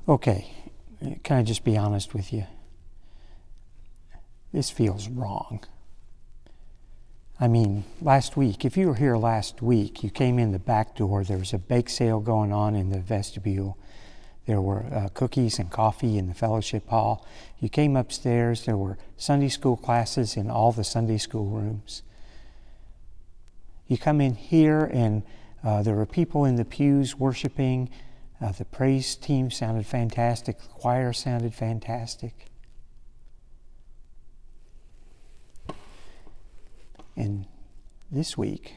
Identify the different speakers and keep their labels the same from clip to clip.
Speaker 1: Okay, can I just be honest with you? This feels wrong. I mean, last week, if you were here last week, you came in the back door, there was a bake sale going on in the vestibule. There were cookies and coffee in the fellowship hall. You came upstairs, there were Sunday school classes in all the Sunday school rooms. You come in here and there were people in the pews worshiping. The praise team sounded fantastic. The choir sounded fantastic. And this week,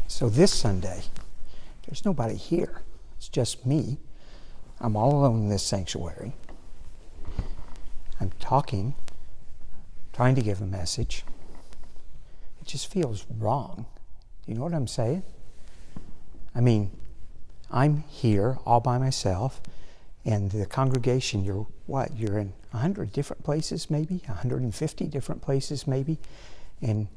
Speaker 1: so this Sunday, there's nobody here. It's just me. I'm all alone in this sanctuary. I'm talking, trying to give a message. It just feels wrong. Do you know what I'm saying? I mean, I'm here all by myself, and the congregation, you're what? You're in 100 different places maybe, 150 different places maybe, and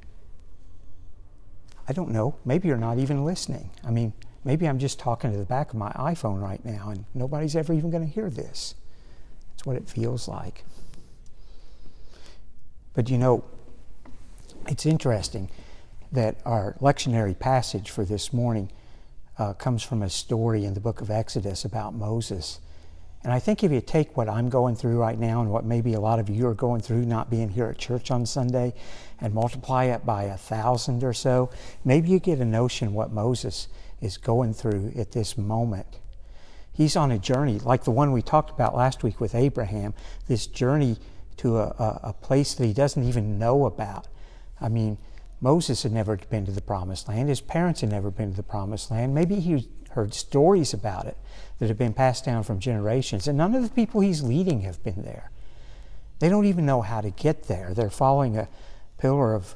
Speaker 1: I don't know, maybe you're not even listening. I mean, maybe I'm just talking to the back of my iPhone right now and nobody's ever even going to hear this. That's what it feels like. But you know, it's interesting that our lectionary passage for this morning comes from a story in the book of Exodus about Moses. And I think if you take what I'm going through right now and what maybe a lot of you are going through not being here at church on Sunday and multiply it by 1,000 or so, maybe you get a notion what Moses is going through at this moment. He's on a journey like the one we talked about last week with Abraham, this journey to a place that he doesn't even know about. I mean, Moses had never been to the Promised Land. His parents had never been to the Promised Land. Maybe he heard stories about it that have been passed down from generations, and none of the people he's leading have been there. They don't even know how to get there. They're following a pillar of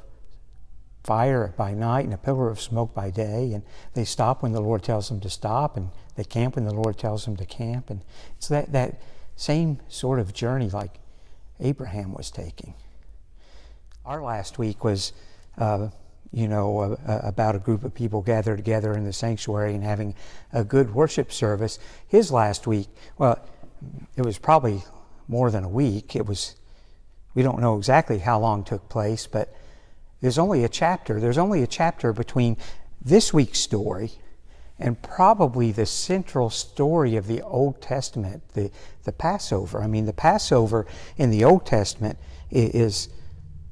Speaker 1: fire by night and a pillar of smoke by day, and they stop when the Lord tells them to stop, and they camp when the Lord tells them to camp. And it's that same sort of journey like Abraham was taking. Our last week was about a group of people gathered together in the sanctuary and having a good worship service. His last week, well, it was probably more than a week. We don't know exactly how long it took place, but there's only a chapter between this week's story and probably the central story of the Old Testament, the Passover. I mean, the Passover in the Old Testament is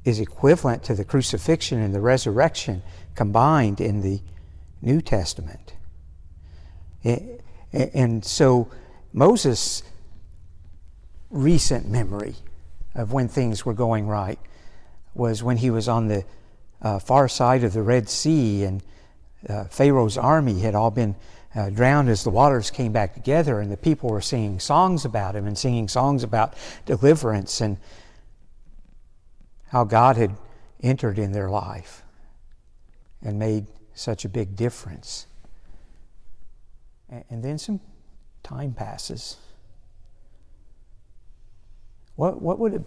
Speaker 1: equivalent to the crucifixion and the resurrection combined in the New Testament. And so Moses' recent memory of when things were going right was when he was on the far side of the Red Sea, and Pharaoh's army had all been drowned as the waters came back together, and the people were singing songs about him and singing songs about deliverance and how God had entered in their life and made such a big difference. And then some time passes. What would it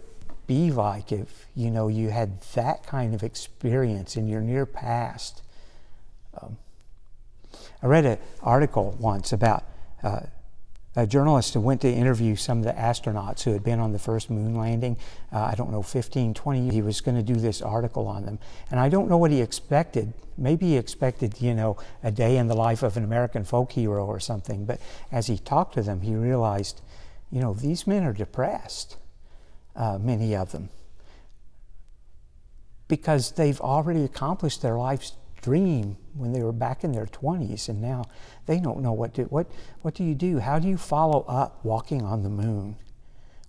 Speaker 1: be like if you had that kind of experience in your near past? I read an article once about a journalist who went to interview some of the astronauts who had been on the first moon landing, 15, 20 years. He was going to do this article on them. And I don't know what he expected. Maybe he expected, a day in the life of an American folk hero or something. But as he talked to them, he realized, these men are depressed, many of them, because they've already accomplished their life's dream when they were back in their 20s, and now they don't know what do you do? How do you follow up walking on the moon?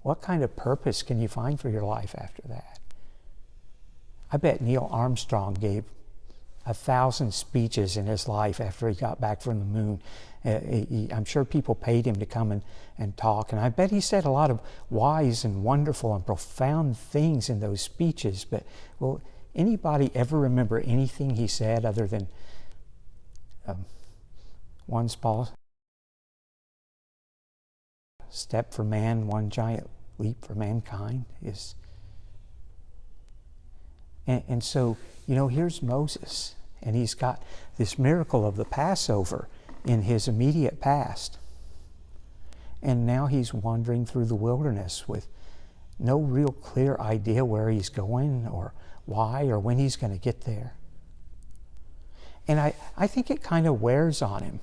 Speaker 1: What kind of purpose can you find for your life after that? I bet Neil Armstrong gave 1,000 speeches in his life after he got back from the moon. I'm sure people paid him to come and talk, and I bet he said a lot of wise and wonderful and profound things in those speeches, but will anybody ever remember anything he said other than one small step for man, one giant leap for mankind is. And so, here's Moses, and he's got this miracle of the Passover in his immediate past. And now he's wandering through the wilderness with no real clear idea where he's going or why or when he's going to get there. And I think it kind of wears on him.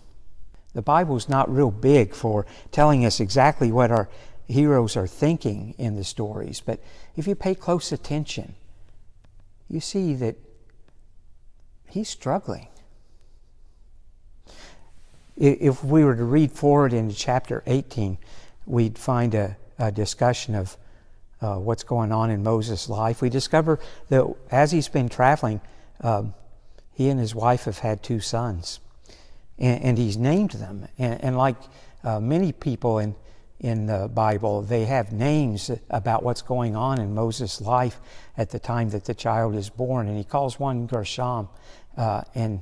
Speaker 1: The Bible's not real big for telling us exactly what our heroes are thinking in the stories, but if you pay close attention, you see that he's struggling. If we were to read forward into chapter 18, we'd find a discussion of what's going on in Moses' life. We discover that as he's been traveling, he and his wife have had 2 sons, and he's named them. And like many people in the Bible, they have names about what's going on in Moses' life at the time that the child is born. And he calls one Gershom and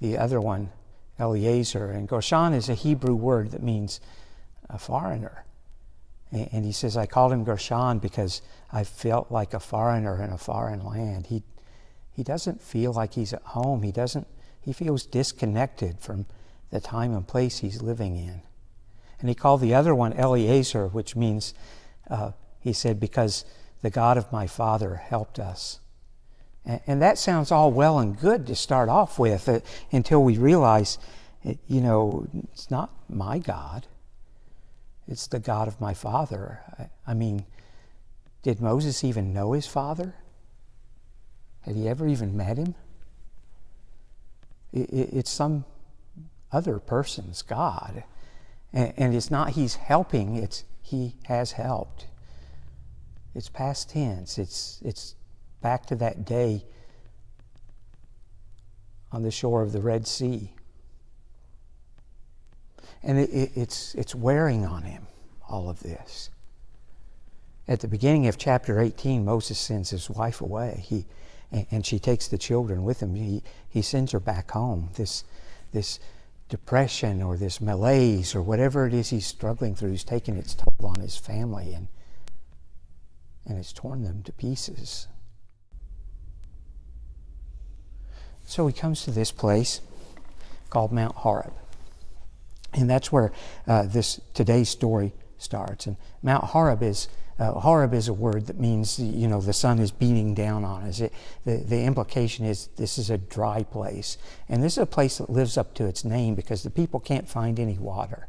Speaker 1: the other one Eliezer. And Gershom is a Hebrew word that means a foreigner. And he says, I called him Gershom because I felt like a foreigner in a foreign land. He doesn't feel like he's at home. He feels disconnected from the time and place he's living in. And he called the other one Eliezer, which means, he said, because the God of my father helped us. And that sounds all well and good to start off with until we realize, it's not my God. It's the God of my father. I mean, did Moses even know his father? Had he ever even met him? It's some other person's God. And it's not he's helping, it's he has helped. It's past tense. It's back to that day on the shore of the Red Sea. And it's wearing on him, all of this. At the beginning of chapter 18, Moses sends his wife away. And she takes the children with him. He sends her back home. This depression or this malaise or whatever it is he's struggling through is taking its toll on his family, and it's torn them to pieces. So he comes to this place called Mount Horeb. And that's where today's story starts. And Mount Horeb is a word that means, the sun is beating down on us. The implication is this is a dry place. And this is a place that lives up to its name because the people can't find any water.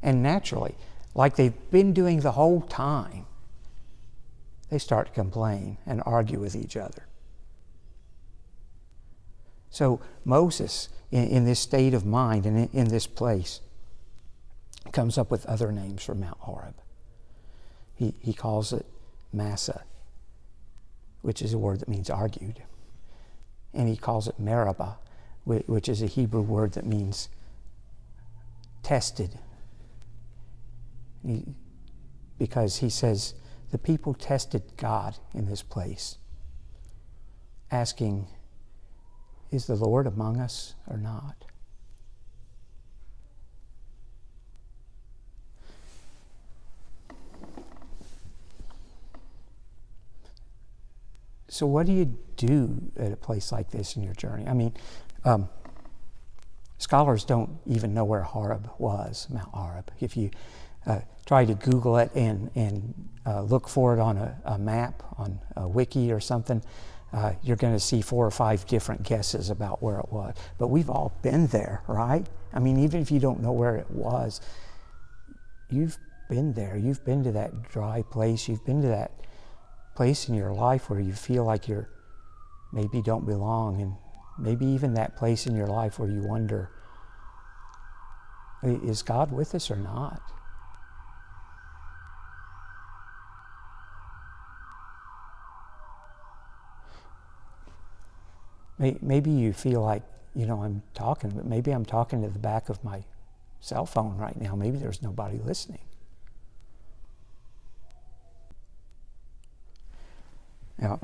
Speaker 1: And naturally, like they've been doing the whole time, they start to complain and argue with each other. So Moses, in this state of mind and in this place, comes up with other names for Mount Horeb. He calls it Massa, which is a word that means argued. And he calls it Meribah, which is a Hebrew word that means tested. Because he says the people tested God in this place, asking, is the Lord among us or not? So what do you do at a place like this in your journey? I mean, scholars don't even know where Horeb was, Mount Horeb. If you try to Google it and look for it on a map, on a wiki or something, you're going to see 4 or 5 different guesses about where it was. But we've all been there, right? I mean, even if you don't know where it was, you've been there. You've been to that dry place. You've been to that place in your life where you feel like you're maybe don't belong, and maybe even that place in your life where you wonder, is God with us or not? Maybe you feel like, I'm talking, but maybe I'm talking to the back of my cell phone right now. Maybe there's nobody listening. Now,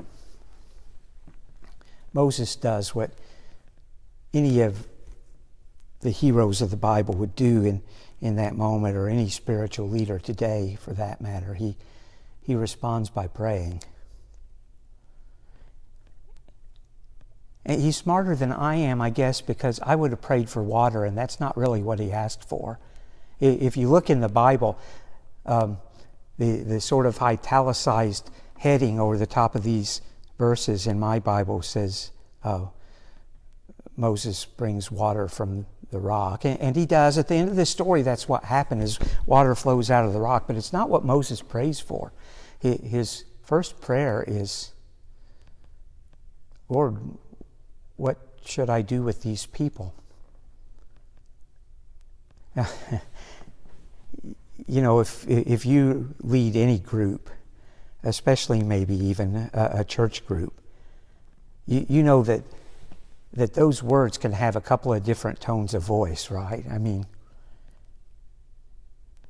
Speaker 1: Moses does what any of the heroes of the Bible would do in that moment, or any spiritual leader today for that matter. He responds by praying. And he's smarter than I am, I guess, because I would have prayed for water, and that's not really what he asked for. If you look in the Bible, the sort of italicized heading over the top of these verses in my Bible says, Moses brings water from the rock. And he does. At the end of the story, that's what happened, is water flows out of the rock. But it's not what Moses prays for. His first prayer is, Lord, what should I do with these people? You know, if you lead any group, especially maybe even a church group, you know that those words can have a couple of different tones of voice, right? I mean,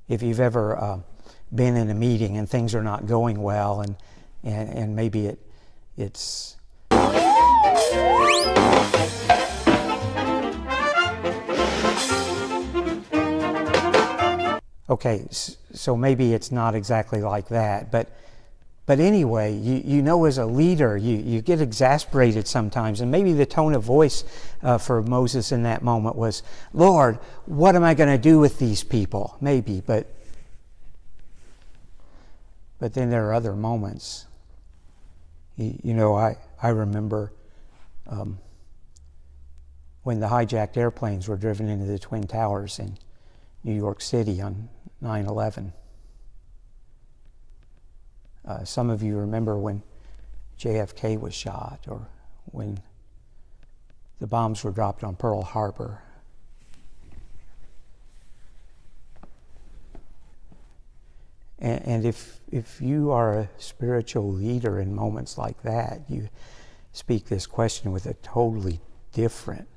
Speaker 1: if you've ever been in a meeting and things are not going well, and maybe it's okay, so maybe it's not exactly like that, but anyway, you know, as a leader, you get exasperated sometimes, and maybe the tone of voice for Moses in that moment was, Lord, what am I going to do with these people? Maybe, but then there are other moments. You know, I remember when the hijacked airplanes were driven into the Twin Towers in New York City on 9/11. Some of you remember when JFK was shot, or when the bombs were dropped on Pearl Harbor. And if you are a spiritual leader in moments like that, you speak this question with a totally different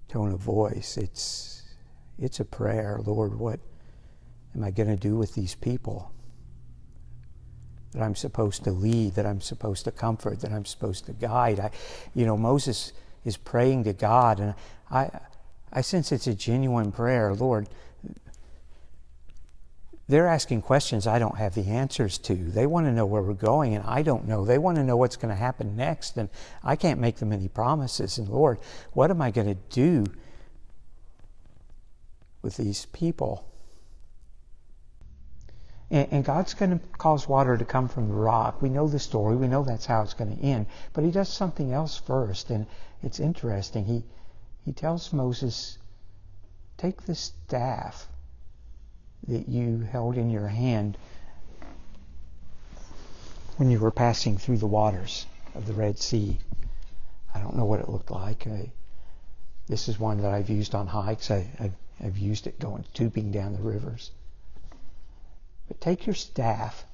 Speaker 1: tone of voice. It's a prayer. Lord, what am I going to do with these people that I'm supposed to lead, that I'm supposed to comfort, that I'm supposed to guide? Moses is praying to God, and I sense it's a genuine prayer. Lord, they're asking questions I don't have the answers to. They want to know where we're going, and I don't know. They want to know what's going to happen next, and I can't make them any promises. And Lord, what am I going to do with these people? And God's going to cause water to come from the rock. We know the story. We know that's how it's going to end. But he does something else first, and it's interesting. He tells Moses, take the staff that you held in your hand when you were passing through the waters of the Red Sea. I don't know what it looked like. This is one that I've used on hikes. I've used it going tubing down the rivers. But take your staff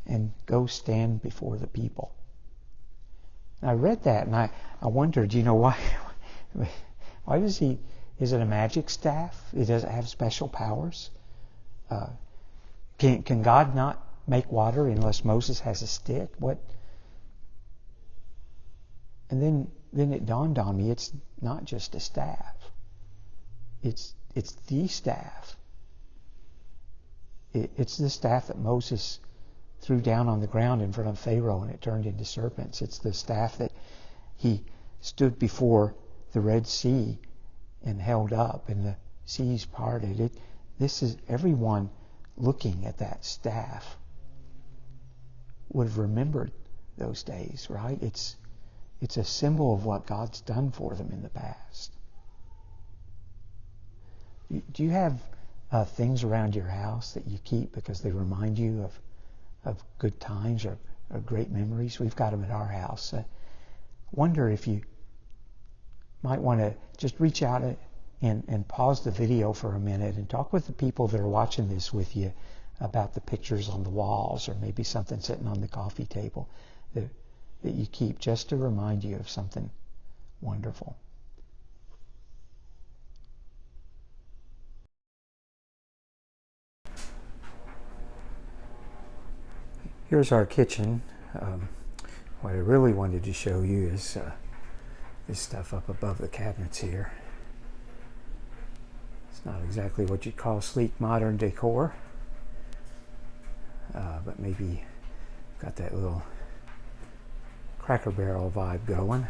Speaker 1: and go stand before the people. And I read that and I wondered, why does is it a magic staff? It doesn't have special powers? Can God not make water unless Moses has a stick? What? And then it dawned on me, it's not just a staff. It's the staff. It's the staff that Moses threw down on the ground in front of Pharaoh and it turned into serpents. It's the staff that he stood before the Red Sea and held up and the seas parted. This is everyone looking at that staff would have remembered those days, right? It's a symbol of what God's done for them in the past. Do you have things around your house that you keep because they remind you of good times or great memories? We've got them at our house. Wonder if you might want to just reach out and pause the video for a minute and talk with the people that are watching this with you about the pictures on the walls, or maybe something sitting on the coffee table that you keep just to remind you of something wonderful. Here's our kitchen. What I really wanted to show you is this stuff up above the cabinets here. It's not exactly what you'd call sleek modern decor, but maybe got that little Cracker Barrel vibe going.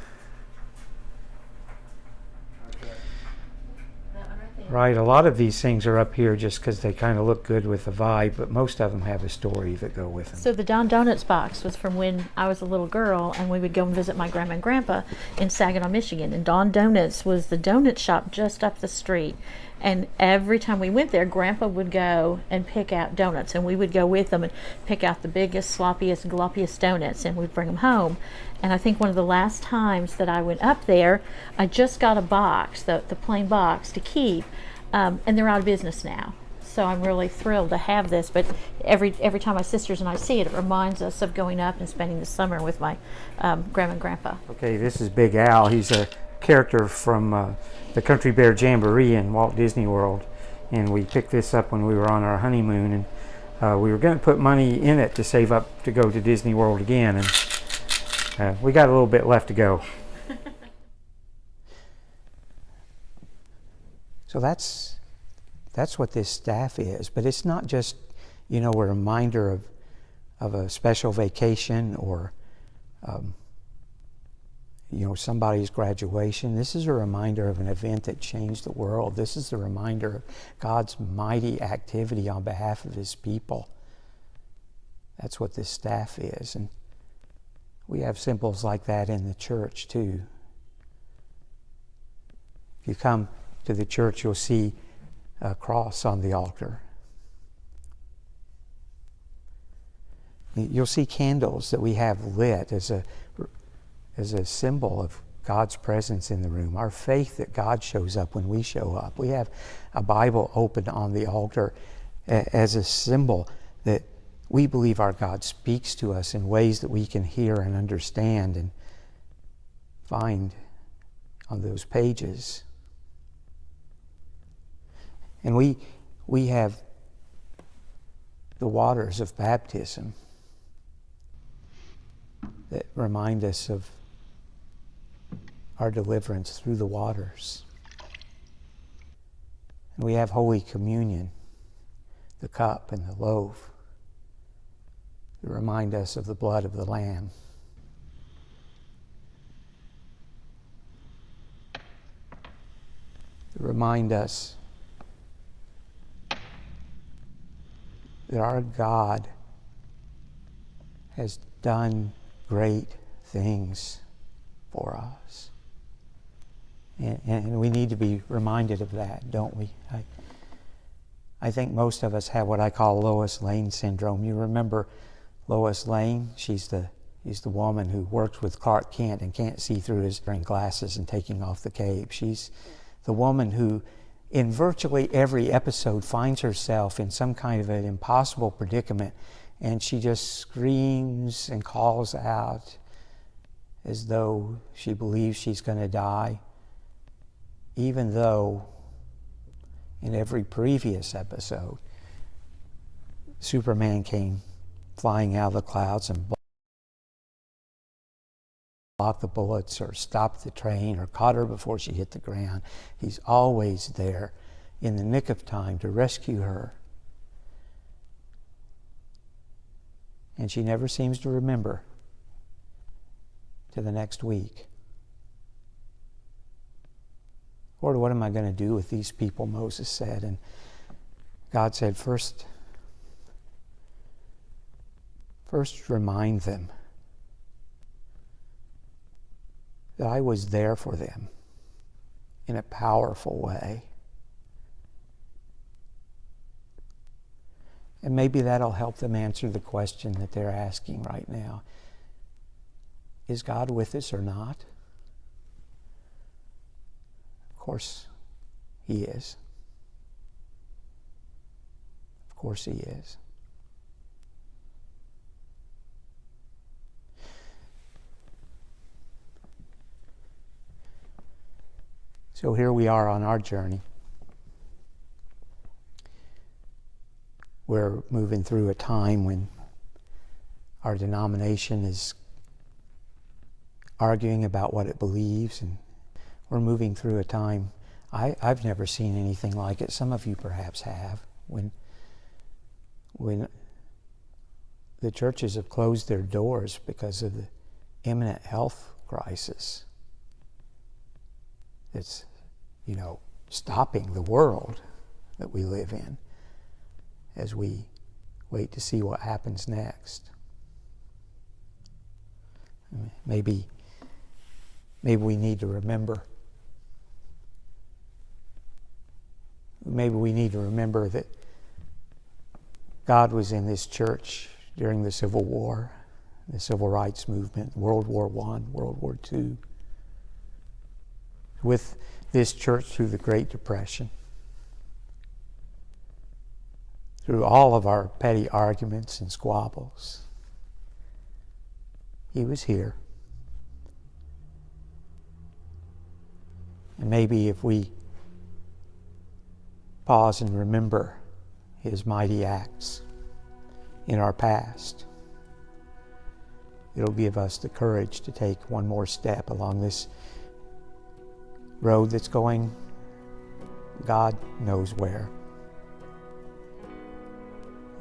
Speaker 1: Right, a lot of these things are up here just because they kind of look good with the vibe, but most of them have a story that go with them.
Speaker 2: So the Don Donuts box was from when I was a little girl, and we would go and visit my grandma and grandpa in Saginaw, Michigan. And Don Donuts was the donut shop just up the street. And every time we went there, Grandpa would go and pick out donuts, and we would go with them and pick out the biggest, sloppiest, gloppiest donuts, and we'd bring them home. And I think one of the last times that I went up there, I just got a box, the plain box to keep, and they're out of business now. So I'm really thrilled to have this. But every time my sisters and I see it, it reminds us of going up and spending the summer with my grandma and grandpa.
Speaker 1: Okay, this is Big Al. He's a character from the Country Bear Jamboree in Walt Disney World, and we picked this up when we were on our honeymoon, and we were going to put money in it to save up to go to Disney World again, and we got a little bit left to go. So that's what this staff is, but it's not just, a reminder of a special vacation or somebody's graduation. This is a reminder of an event that changed the world. This is a reminder of God's mighty activity on behalf of His people. That's what this staff is. And we have symbols like that in the church too. If you come to the church, you'll see a cross on the altar. You'll see candles that we have lit as a symbol of God's presence in the room, our faith that God shows up when we show up. We have a Bible open on the altar as a symbol that we believe our God speaks to us in ways that we can hear and understand and find on those pages. And we have the waters of baptism that remind us of our deliverance through the waters. And we have Holy Communion, the cup and the loaf, that remind us of the blood of the Lamb. That remind us that our God has done great things for us. And we need to be reminded of that, don't we? I think most of us have what I call Lois Lane syndrome. You remember Lois Lane? She's the woman who works with Clark Kent and can't see through his wearing glasses and taking off the cape. She's the woman who in virtually every episode finds herself in some kind of an impossible predicament, and she just screams and calls out as though she believes she's going to die, even though in every previous episode Superman came flying out of the clouds and blocked the bullets or stopped the train or caught her before she hit the ground. He's always there in the nick of time to rescue her. And she never seems to remember to the next week. Lord, what am I going to do with these people, Moses said. And God said, first remind them that I was there for them in a powerful way. And maybe that'll help them answer the question that they're asking right now. Is God with us or not? Of course He is. Of course He is. So here we are on our journey. We're moving through a time when our denomination is arguing about what it believes, and we're moving through a time I've never seen anything like it. Some of you perhaps have. When the churches have closed their doors because of the imminent health crisis that's, stopping the world that we live in as we wait to see what happens next. Maybe we need to remember. Maybe we need to remember that God was in this church during the Civil War, the Civil Rights Movement, World War I, World War II, with this church through the Great Depression, through all of our petty arguments and squabbles. He was here. And maybe if we pause and remember His mighty acts in our past, it'll give us the courage to take one more step along this road that's going God knows where.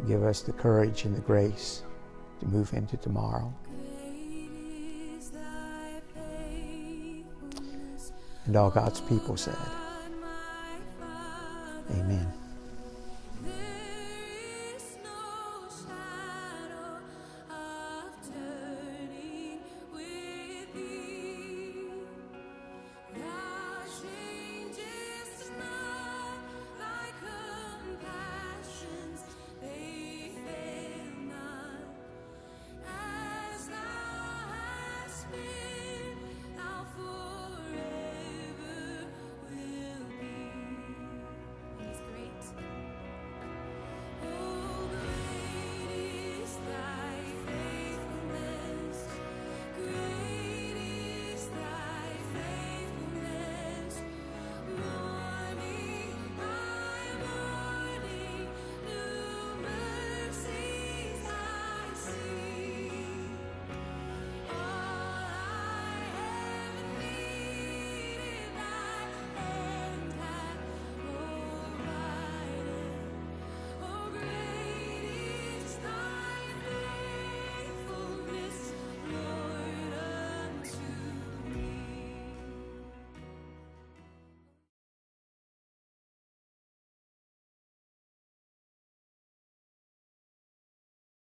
Speaker 1: Give us the courage and the grace to move into tomorrow. And all God's people said, Amen.